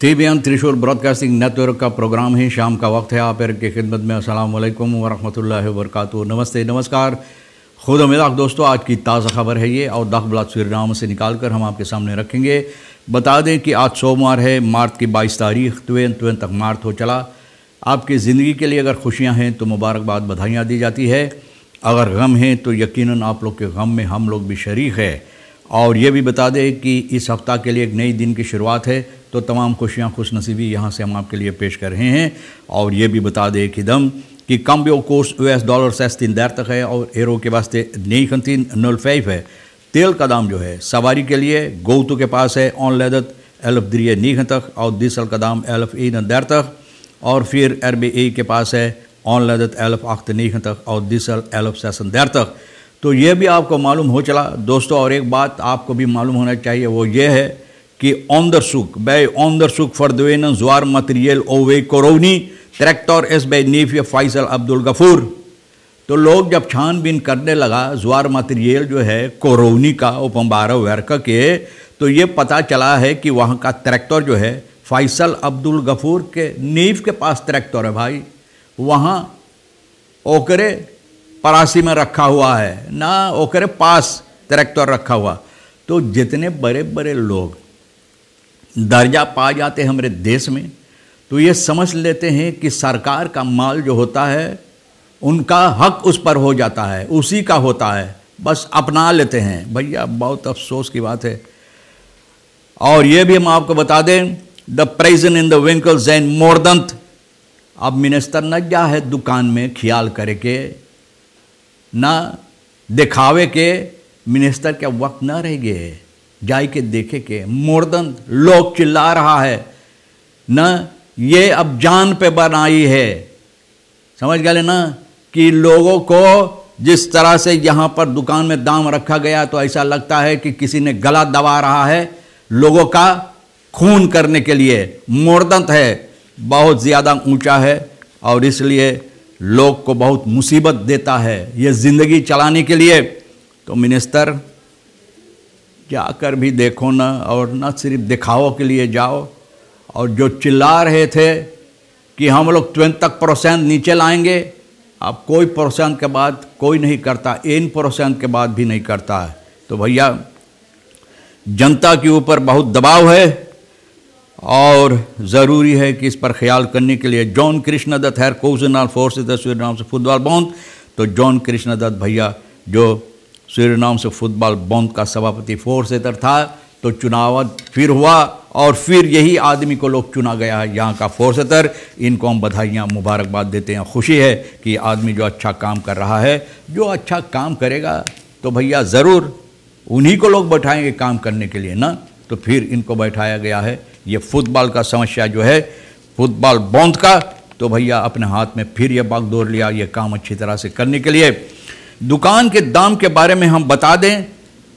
TBN त्रिशूल broadcasting network का programme है। शाम का वक्त है, आप की खिदमत में अस्सलाम वालेकुम वरहमतुल्लाहि वबरकातुहू। नमस्ते, नमस्कार, खुद उम्मीद दोस्तों। आज की ताज़ा खबर है ये और दखबलात सूरीनाम से निकाल कर हम आपके सामने रखेंगे। बता दें कि आज सोमवार है, मार्च की 22 तारीख, त्वेन तक मार्च हो चला। आपकी ज़िंदगी के लिए अगर खुशियाँ हैं तो मुबारकबाद, बधाइयाँ दी जाती है। अगर गम हैं तो यकीनन आप लोग के गम में हम लोग भी शरीक है। और ये भी बता दें कि इस हफ्ता के लिए एक नई दिन की शुरुआत है, तो तमाम खुशियाँ खुशनसीबी यहाँ से हम आपके लिए पेश कर रहे हैं। और ये भी बता दें कि कि cambio कोर्स $US 16 है और एरो के वास्ते 19.05 है। तेल का दाम जो है सवारी के लिए गोतु के पास है ऑनलेदत 11.9 और डीजल का दाम 11.31 और फिर RBA के पास है ऑनलेदत 11.8 और डीजल 11.36। तो ये भी आपको मालूम हो चला दोस्तों। और एक बात आपको भी मालूम होना चाहिए, वो ये है कि onderzoek bij onderzoek verdwenen zwaar materieel OW Coroni tractor एस बाई नीफिया फैसल अब्दुल गफूर। तो लोग जब छानबीन करने लगा ज्वार मटेरियल जो है कोरोनी का उपम्बारा वर्क के, तो ये पता चला है कि वहाँ का ट्रैक्टर जो है फैसल अब्दुल गफूर के नीफ के पास ट्रैक्टर है भाई, वहाँ ओकरे परासी में रखा हुआ है ना, ओकरे पास ट्रैक्टर रखा हुआ। तो जितने बड़े बड़े लोग दर्जा पा जाते हैं हमारे देश में, तो ये समझ लेते हैं कि सरकार का माल जो होता है उनका हक उस पर हो जाता है, उसी का होता है, बस अपना लेते हैं। भैया बहुत अफसोस की बात है। और ये भी हम आपको बता दें, the prison in the vehicles and मोरदंत। अब मिनिस्टर न जा है दुकान में ख्याल करे के ना दिखावे के, मिनिस्टर के वक्त न रह गए जाए के देखे के मोरदंत लोग चिल्ला रहा है न, ये अब जान पे बनाई है। समझ गए ना कि लोगों को जिस तरह से यहाँ पर दुकान में दाम रखा गया, तो ऐसा लगता है कि किसी ने गला दबा रहा है लोगों का खून करने के लिए। मोरदंत है, बहुत ज़्यादा ऊंचा है और इसलिए लोग को बहुत मुसीबत देता है ये ज़िंदगी चलाने के लिए। तो मिनिस्टर जाकर भी देखो ना, और ना सिर्फ दिखाओ के लिए जाओ। और जो चिल्ला रहे थे कि हम लोग 20% नीचे लाएंगे, अब कोई % के बाद कोई नहीं करता, 1% के बाद भी नहीं करता है। तो भैया जनता के ऊपर बहुत दबाव है और ज़रूरी है कि इस पर ख्याल करने के लिए जॉन कृष्णदत्त है कोजनल फोर्सेस सूरीनाम से फुटबॉल बॉन्ड। तो जॉन कृष्णदत्त भैया जो सूरीनाम से फुटबॉल बॉन्ड का सभापति फोर्सेटर था, तो चुनाव फिर हुआ और फिर यही आदमी को लोग चुना गया है यहाँ का फोर्सेटर। इनको हम बधाइयाँ मुबारकबाद देते हैं। खुशी है कि आदमी जो अच्छा काम कर रहा है, जो अच्छा काम करेगा तो भैया ज़रूर उन्हीं को लोग बैठाएंगे काम करने के लिए ना। तो फिर इनको बैठाया गया है। ये फुटबॉल का समस्या जो है फुटबॉल बॉन्ड का, तो भैया अपने हाथ में फिर ये बागडोर लिया ये काम अच्छी तरह से करने के लिए। दुकान के दाम के बारे में हम बता दें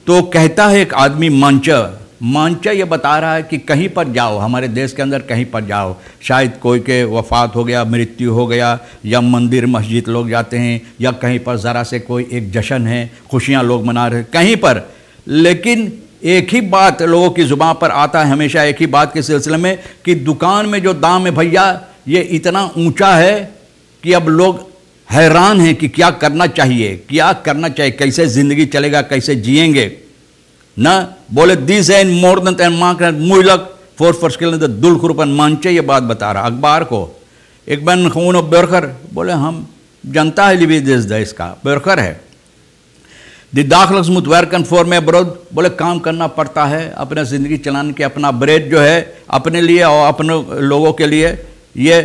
तो कहता है एक आदमी मांचा ये बता रहा है कि कहीं पर जाओ, हमारे देश के अंदर कहीं पर जाओ, शायद कोई के वफात हो गया, मृत्यु हो गया, या मंदिर मस्जिद लोग जाते हैं, या कहीं पर ज़रा से कोई एक जश्न है, खुशियां लोग मना रहे कहीं पर, लेकिन एक ही बात लोगों की ज़ुबान पर आता है हमेशा, एक ही बात के सिलसिले में कि दुकान में जो दाम है भैया ये इतना ऊँचा है कि अब लोग हैरान हैं कि क्या करना चाहिए, कैसे ज़िंदगी चलेगा, कैसे जिएंगे ना। बोले this and more than market मुलक फोर फर्स्ट दुल खुरपन मानचे, ये बात बता रहा अखबार को। एक बन खून बरकर बोले हम जनता है लिबी देश का बरकर है। द दाखिल मुतवर्कन फॉर में ब्रोद, बोले काम करना पड़ता है अपने ज़िंदगी चलाने के, अपना ब्रेड जो है अपने लिए और अपने लोगों के लिए ये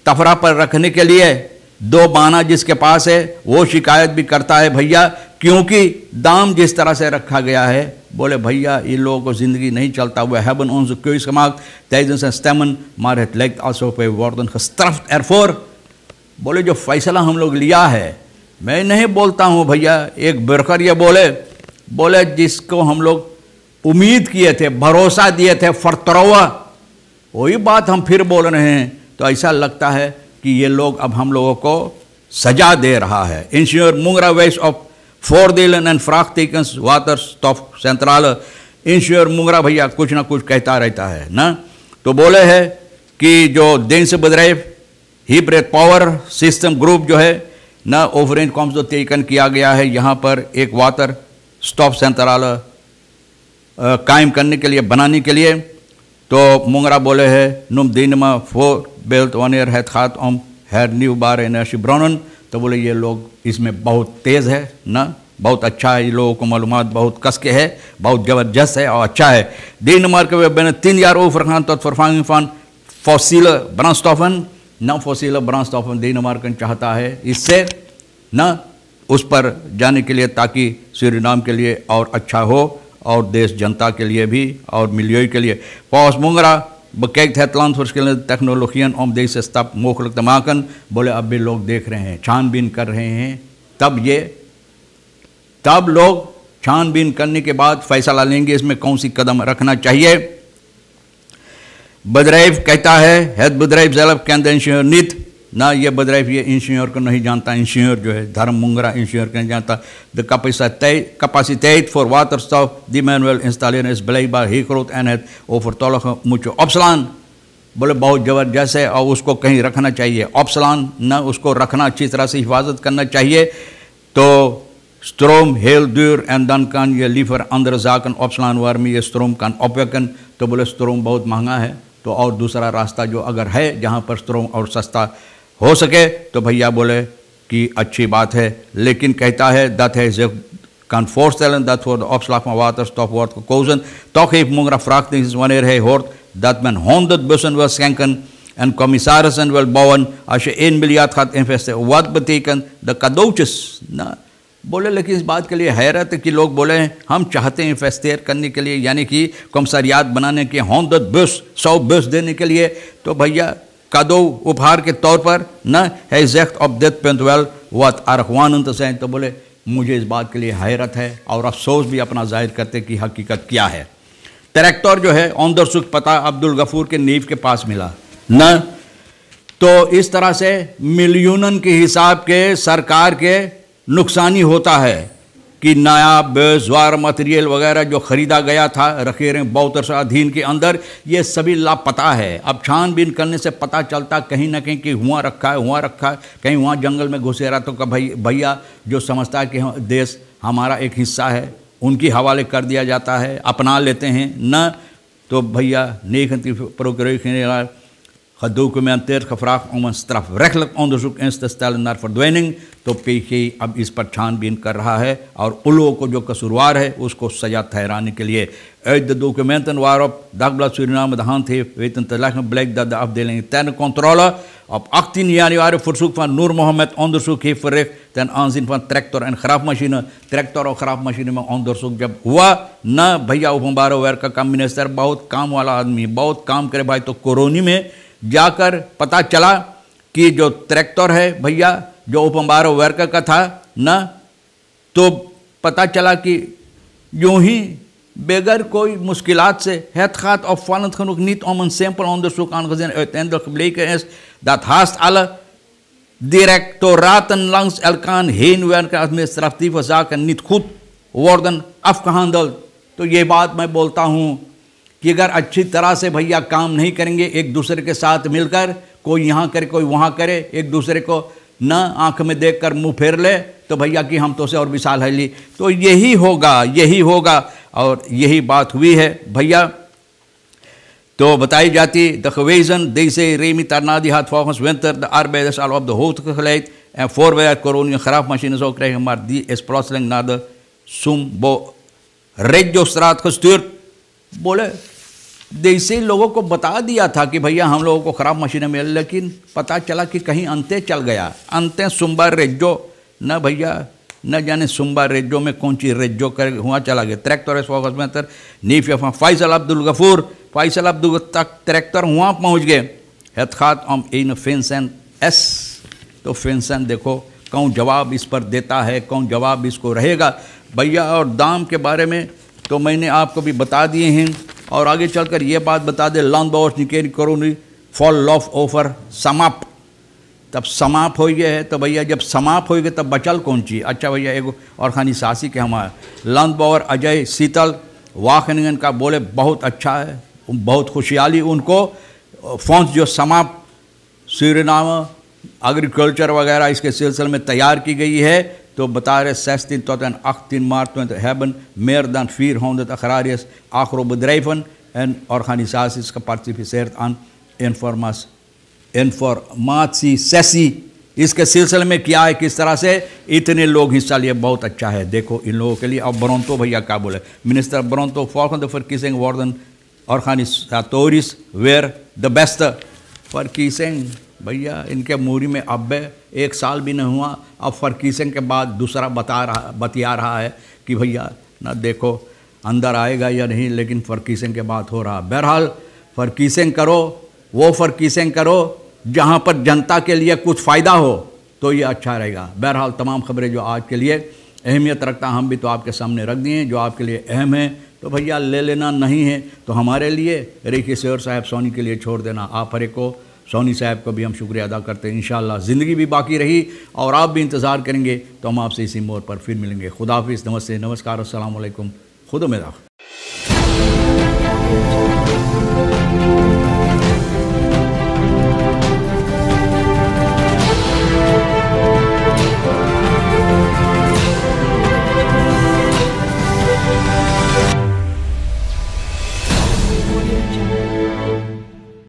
तफरा पर रखने के लिए। दो बाना जिसके पास है वो शिकायत भी करता है भैया, क्योंकि दाम जिस तरह से रखा गया है। बोले भैया इन लोगों को ज़िंदगी नहीं चलता हुआ हैबन onze keus gemaakt tijdens een stemmen, maar het lijkt alsof wij worden gestraft ervoor। बोले जो फैसला हम लोग लिया है, मैं नहीं बोलता हूँ भैया, एक बरकर ये बोले जिसको हम लोग उम्मीद किए थे, भरोसा दिए थे, फरतरवा, वही बात हम फिर बोल रहे हैं। तो ऐसा लगता है कि ये लोग अब हम लोगों को सजा दे रहा है। इंश्योर मुंगरा west of voordelen en vraagtekens waterstof centrale इंश्योर मुंगरा भैया कुछ ना कुछ कहता रहता है ना। तो बोले है कि जो देंसे bedrijf हिब्रेट पावर सिस्टम ग्रुप जो है ना overeenkomst जो तयन किया गया है यहाँ पर एक वाटर स्टॉप सेंट्रल कायम करने के लिए, बनाने के लिए। तो मुंगरा बोले है नुम दिनमा फोर बेल्ट वनियर है खात ओम हैर न्यू बार एनर्जी ब्रोनन। तो बोले ये लोग इसमें बहुत तेज़ है ना, बहुत अच्छा है, ये लोगों को मालूमात बहुत कस के है, बहुत ज़बरदस्त है और अच्छा है। डेनमार्क में मैंने 3 jaar overgaan tot vervanging van fossiele brandstoffen। न fossiele brandstoffen डेनमार्क चाहता है इससे न उस पर जाने के लिए, ताकि सूरीनाम के लिए और अच्छा हो और देश जनता के लिए भी और milieu के लिए। Volgens Mongera bekijkt het land verschillende technologieën om deze stap mogelijk te maken। बोले अब भी लोग देख रहे हैं, छानबीन कर रहे हैं, तब लोग छानबीन करने के बाद फैसला लेंगे इसमें कौन सी कदम रखना चाहिए। bedrijf कहता है het bedrijf zelf kent de ingenieur niet ना, ये bedrijf ये इंजीनियर को नहीं जानता, इंजीनियर जो है धर्म मुंगरा इंजीनियर को नहीं जानता। de capaciteit voor waterstof die men wil installeren is blijkbaar heel groot en het overtollige moet je opslaan। बोले बहुत ज़बरदस्त है और उसको कहीं रखना चाहिए, opslaan ना, उसको रखना अच्छी तरह से हिफाजत करना चाहिए। तो stroom heel duur en dan kan je liever andere zaken opslaan waarmee je stroom kan opwekken। तो बोले स्ट्रोम बहुत महंगा है, तो और दूसरा रास्ता जो अगर है जहाँ पर स्ट्रोम और सस्ता हो सके तो भैया बोले कि अच्छी बात है। लेकिन कहता है dat hij zich kan voorstellen dat voor de opslag van waterstof wordt gekozen। Toch heeft Mongera vraagtekens wanneer hij hoort dat men 100 bussen wil schenken en commissarissen wil bouwen als je 1 miljard gaat investeren। Wat betekent de cadeautjes? ना बोले लेकिन इस बात के लिए हैरत है कि लोग बोले हम चाहते हैं इन्वेस्टेर करने के लिए, यानी कि कॉमसरियात बनाने के 100 बस देने के लिए। तो भैया cadeau उपहार के तौर पर न hij zegt op dit punt wel wat argwanend te zijn। तो बोले मुझे इस बात के लिए हैरत है और अफसोस भी अपना जाहिर करते कि हकीकत क्या है। ट्रैक्टर जो है onderzoek पता अब्दुल गफूर के नीव के पास मिला न, तो इस तरह से मिलियनों के हिसाब के सरकार के नुकसानी होता है कि नया बेजवार मटेरियल वगैरह जो ख़रीदा गया था रखे रहे बहुत अरसा अधीन के अंदर, ये सभी लापता है। अब छानबीन करने से पता चलता कहीं ना कहीं कि हुआ रखा है, कहीं वहाँ जंगल में घुसे रहा। तो भैया जो समझता है कि देश हमारा एक हिस्सा है उनकी हवाले कर दिया जाता है, अपना लेते हैं न। तो भैया Procureur-generaal gedocumenteerd gevraagd om een strafrechtelijk onderzoek in te stellen naar verdwijning। तो PG अब इस पर छानबीन कर रहा है और उन लोगों को जो कसूरवार है उसको सजा ठहराने के लिए। Uit de documenten waarop Dagblad Suriname de hand heeft weten te leggen blijkt dat de afdeling interne controle op 18 januari verzoek van Noor Mohammed onderzoek heeft verricht ten aanzien van tractor en graafmachine। Tractor और खराब machine में onderzoek जब हुआ न, भैया ओपनबार werk का minister बहुत काम वाला आदमी, बहुत काम करे भाई। तो कोरोनी में जाकर पता चला कि जो ट्रैक्टर है भैया जो ओपनबार werk का था न, तो पता चला कि यूं ही बगैर कोई मुश्किलात से het gaat opvallend genoeg niet om een simpel onderzoek aangezien uiteindelijk gebleken is dat haast alle directoraten langs elkaar heen werken administratieve zaken niet goed worden afgehandeld। तो ये बात मैं बोलता हूँ कि अगर अच्छी तरह से भैया काम नहीं करेंगे एक दूसरे के साथ मिलकर, कोई यहाँ करे कोई वहाँ करे, एक दूसरे को न आंख में देखकर मुंह फेर ले, तो भैया कि हम तो से और विशाल है ली, तो यही होगा और यही बात हुई है भैया। तो बताई जाती de gewezen deze Remy Tarnadi had volgens Winter de arbeiders al op de hoogte geleid en voorwerk corona een graafmachine zou krijgen, maar die is plotseling naar de Sumbo Regio-straat gestuurd। बोले देसी लोगों को बता दिया था कि भैया हम लोगों को ख़राब मशीनें मिल, लेकिन पता चला कि कहीं अंते चल गया, अंते सुम्बा रेजो न भैया, न जाने सुम्बा रेजो में कौन सी रेजो कर हुआ चला गया। ट्रैक्टर में तर नीफ फैसल अब्दुल गफूर तक ट्रैक्टर वहाँ पहुँच गए। het gaat om een Vincent S। तो फिंसन देखो कौन जवाब इस पर देता है, कौन जवाब इसको रहेगा भैया। और दाम के बारे में तो मैंने आपको भी बता दिए हैं और आगे चलकर ये बात बता दे landbouwers die keren corona vol lof over समाप्त। तब समाप्त हो गया है तो भैया जब समाप्त हो गए तब बचल कौन चीज। अच्छा भैया एक और खानी सासी के हमारे landbouwer अजय शीतल वाखनियन का बोले बहुत अच्छा है, बहुत खुशहाली उनको फंड्स जो समाप्त सूरीनाम एग्रीकल्चर वगैरह इसके सिलसिले में तैयार की गई है, तो बता रहे 16 tot en 18 maart hebben meer dan 400 agrariërs agrobedrijven en organisaties geparticipeerd aan informatiesessie। इसके सिलसिले में क्या है, किस तरह से इतने लोग हिस्सा लिए, बहुत अच्छा है। देखो इन लोगों के लिए। अब ब्रोंतो भैया क्या बोले, minister ब्रोंतो volgende verkiezing worden organisatorisch weer de beste verkiezing। भैया इनके मूरी में अब 1 साल भी नहीं हुआ, अब फर्कीसिंग के बाद दूसरा बतिया रहा है कि भैया ना देखो अंदर आएगा या नहीं, लेकिन फर्कीसिंग के बाद हो रहा। बहरहाल फर्कीसिंग करो, वो फर्कीसिंग करो जहाँ पर जनता के लिए कुछ फ़ायदा हो, तो ये अच्छा रहेगा। बहरहाल तमाम खबरें जो आज के लिए अहमियत रखता हम भी तो आपके सामने रख दिए, जो आपके लिए अहम है तो भैया ले लेना, नहीं है तो हमारे लिए रेखी शेर साहब सोनी के लिए छोड़ देना। आप हर एक को, सोनी साहब को भी हम शुक्रिया अदा करते हैं। इंशाअल्लाह ज़िंदगी भी बाकी रही और आप भी इंतज़ार करेंगे तो हम आपसे इसी मोड़ पर फिर मिलेंगे। खुदा हाफिज़, नमस्ते, नमस्कार, अस्सलाम वालेकुम, खुदा में